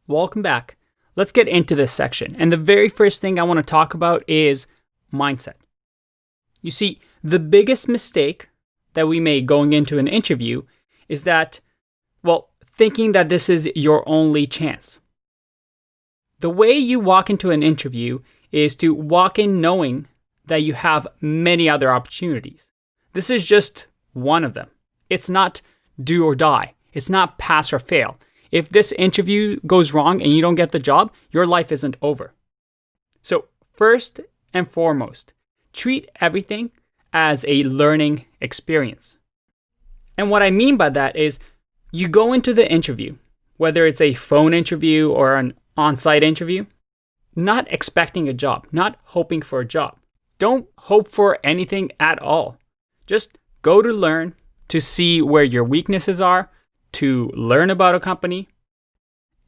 Welcome back. Let's get into this section. And the very first thing I want to talk about is mindset. You see, the biggest mistake that we make going into an interview is that, thinking that this is your only chance. The way you walk into an interview is to walk in knowing that you have many other opportunities. This is just one of them. It's not do or die. It's not pass or fail. If this interview goes wrong and you don't get the job, your life isn't over. So first and foremost, treat everything as a learning experience. And what I mean by that is you go into the interview, whether it's a phone interview or an on-site interview, not expecting a job, not hoping for a job. Don't hope for anything at all. Just go to learn, to see where your weaknesses are, to learn about a company,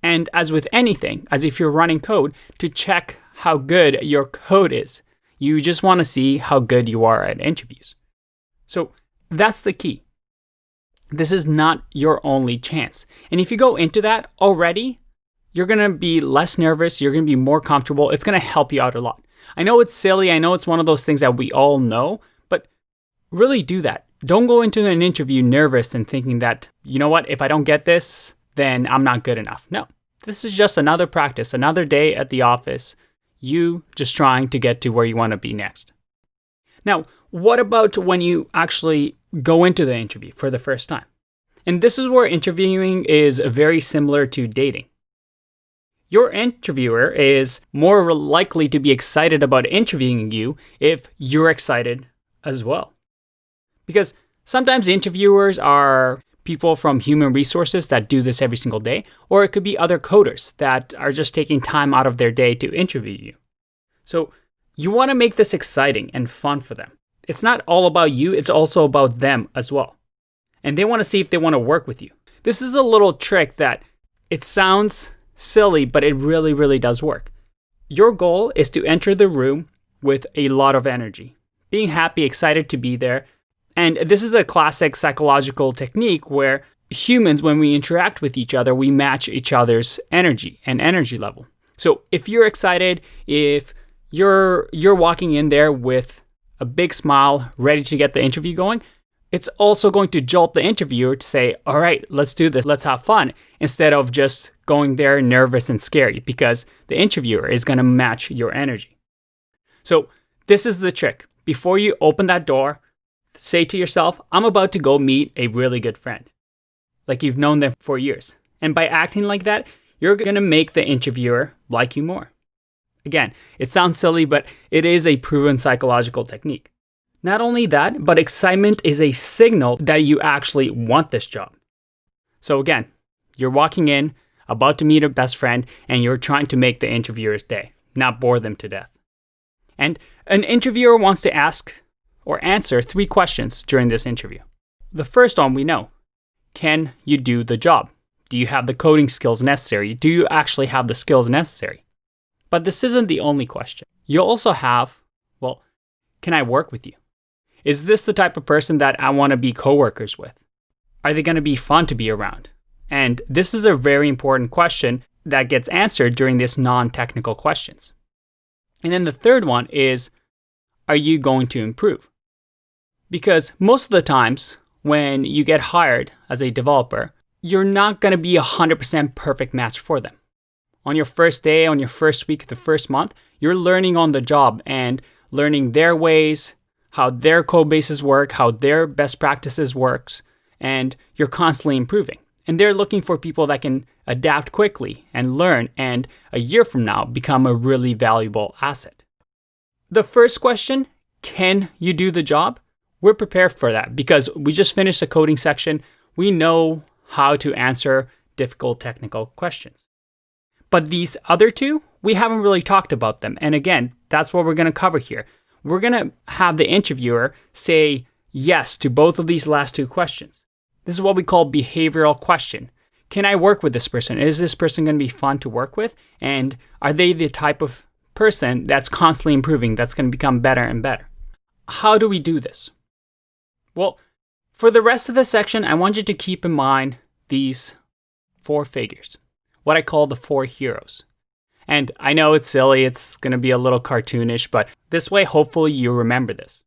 and as with anything, as if you're running code, to check how good your code is. You just want to see how good you are at interviews. So that's the key. This is not your only chance. And if you go into that already, you're going to be less nervous, you're going to be more comfortable, it's going to help you out a lot. I know it's silly, I know it's one of those things that we all know, but really do that. Don't go into an interview nervous and thinking that, you know what, if I don't get this, then I'm not good enough. No, this is just another practice, another day at the office, you just trying to get to where you want to be next. Now, what about when you actually go into the interview for the first time? And this is where interviewing is very similar to dating. Your interviewer is more likely to be excited about interviewing you if you're excited as well. Because sometimes interviewers are people from human resources that do this every single day, or it could be other coders that are just taking time out of their day to interview you. So you want to make this exciting and fun for them. It's not all about you, it's also about them as well. And they want to see if they want to work with you. This is a little trick that it sounds silly, but it really, really does work. Your goal is to enter the room with a lot of energy, being happy, excited to be there. And this is a classic psychological technique where humans, when we interact with each other, we match each other's energy and energy level. So if you're excited, if you're walking in there with a big smile, ready to get the interview going, it's also going to jolt the interviewer to say, all right, let's do this, let's have fun, instead of just going there nervous and scary, because the interviewer is going to match your energy. So this is the trick. Before you open that door, say to yourself, I'm about to go meet a really good friend, like you've known them for years. And by acting like that, you're going to make the interviewer like you more. Again, it sounds silly, but it is a proven psychological technique. Not only that, but excitement is a signal that you actually want this job. So again, you're walking in, about to meet a best friend, and you're trying to make the interviewer's day, not bore them to death. And an interviewer wants to ask or answer 3 questions during this interview. The first one we know. Can you do the job? Do you have the coding skills necessary? Do you actually have the skills necessary? But this isn't the only question. You also have, can I work with you? Is this the type of person that I want to be coworkers with? Are they going to be fun to be around? And this is a very important question that gets answered during these non-technical questions. And then the third one is, are you going to improve? Because most of the times when you get hired as a developer, you're not going to be 100% perfect match for them. On your first day, on your first week, the first month, you're learning on the job and learning their ways, how their code bases work, how their best practices works, and you're constantly improving. And they're looking for people that can adapt quickly and learn, and a year from now become a really valuable asset. The first question, can you do the job? We're prepared for that because we just finished the coding section. We know how to answer difficult technical questions. But these other 2, we haven't really talked about them. And again, that's what we're going to cover here. We're going to have the interviewer say yes to both of these last 2 questions. This is what we call behavioral question. Can I work with this person? Is this person going to be fun to work with? And are they the type of person that's constantly improving, that's going to become better and better? How do we do this? Well, for the rest of the section, I want you to keep in mind these 4 figures. what I call the 4 heroes. And I know it's silly, it's going to be a little cartoonish, but this way, hopefully you remember this.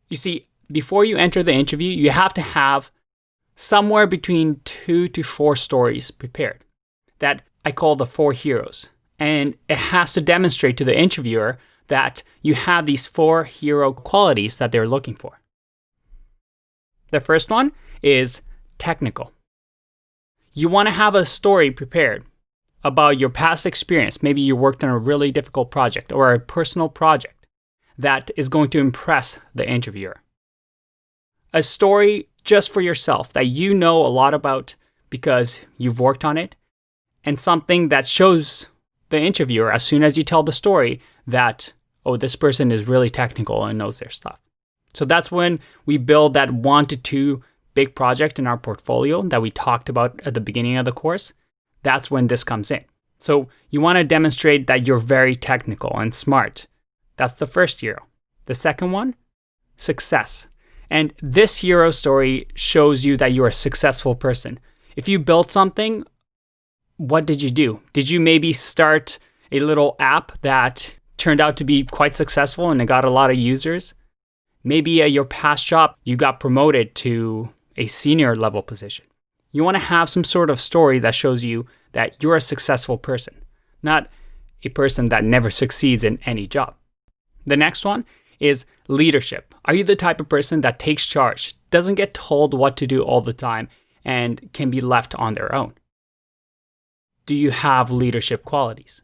You see, before you enter the interview, you have to have somewhere between 2 to 4 stories prepared that I call the 4 heroes. And it has to demonstrate to the interviewer that you have these 4 hero qualities that they're looking for. The first one is technical. You want to have a story prepared about your past experience. Maybe you worked on a really difficult project or a personal project that is going to impress the interviewer. A story just for yourself that you know a lot about because you've worked on it, and something that shows the interviewer as soon as you tell the story that, oh, this person is really technical and knows their stuff. So that's when we build that 1 to 2 big project in our portfolio that we talked about at the beginning of the course. That's when this comes in. So you want to demonstrate that you're very technical and smart. That's the first hero. The second one, success. And this hero story shows you that you're a successful person. If you built something, what did you do? Did you maybe start a little app that turned out to be quite successful and it got a lot of users? Maybe at your past job, you got promoted to a senior level position. You want to have some sort of story that shows you that you're a successful person, not a person that never succeeds in any job. The next one is leadership. Are you the type of person that takes charge, doesn't get told what to do all the time, and can be left on their own? Do you have leadership qualities?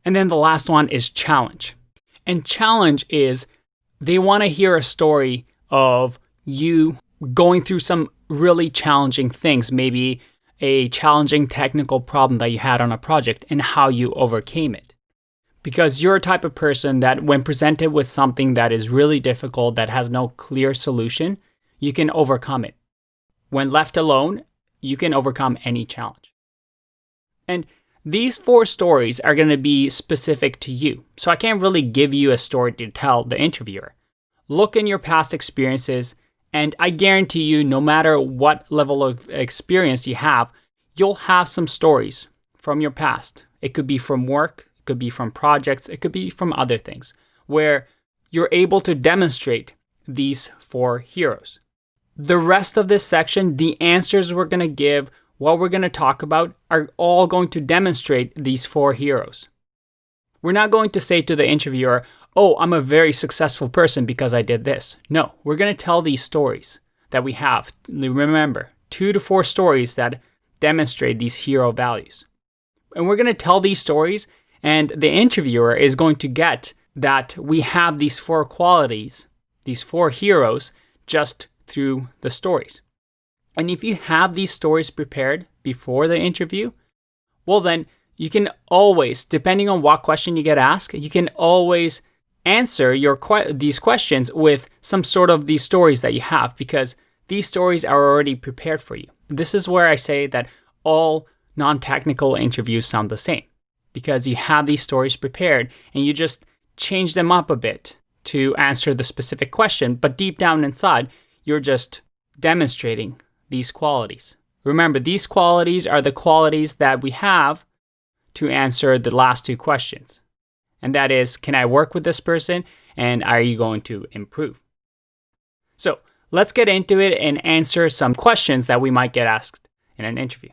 And then the last one is challenge. And challenge is they want to hear a story of you going through some really challenging things, maybe a challenging technical problem that you had on a project and how you overcame it. Because you're a type of person that when presented with something that is really difficult, that has no clear solution, you can overcome it. When left alone, you can overcome any challenge. And these 4 stories are going to be specific to you. So I can't really give you a story to tell the interviewer. Look in your past experiences, and I guarantee you, no matter what level of experience you have, you'll have some stories from your past. It could be from work, it could be from projects, it could be from other things, where you're able to demonstrate these 4 heroes. The rest of this section, the answers we're going to give, what we're going to talk about, are all going to demonstrate these 4 heroes. We're not going to say to the interviewer, oh, I'm a very successful person because I did this. No, we're going to tell these stories that we have. Remember, 2 to 4 stories that demonstrate these hero values. And we're going to tell these stories, and the interviewer is going to get that we have these 4 qualities, these 4 heroes, just through the stories. And if you have these stories prepared before the interview, well then you can always, depending on what question you get asked, you can always answer these questions with some sort of these stories that you have, because these stories are already prepared for you. This is where I say that all non-technical interviews sound the same, because you have these stories prepared and you just change them up a bit to answer the specific question, but deep down inside, you're just demonstrating these qualities. Remember, these qualities are the qualities that we have to answer the last 2 questions. And that is, can I work with this person? And are you going to improve? So let's get into it and answer some questions that we might get asked in an interview.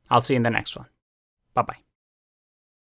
I'll see you in the next one. Bye-bye.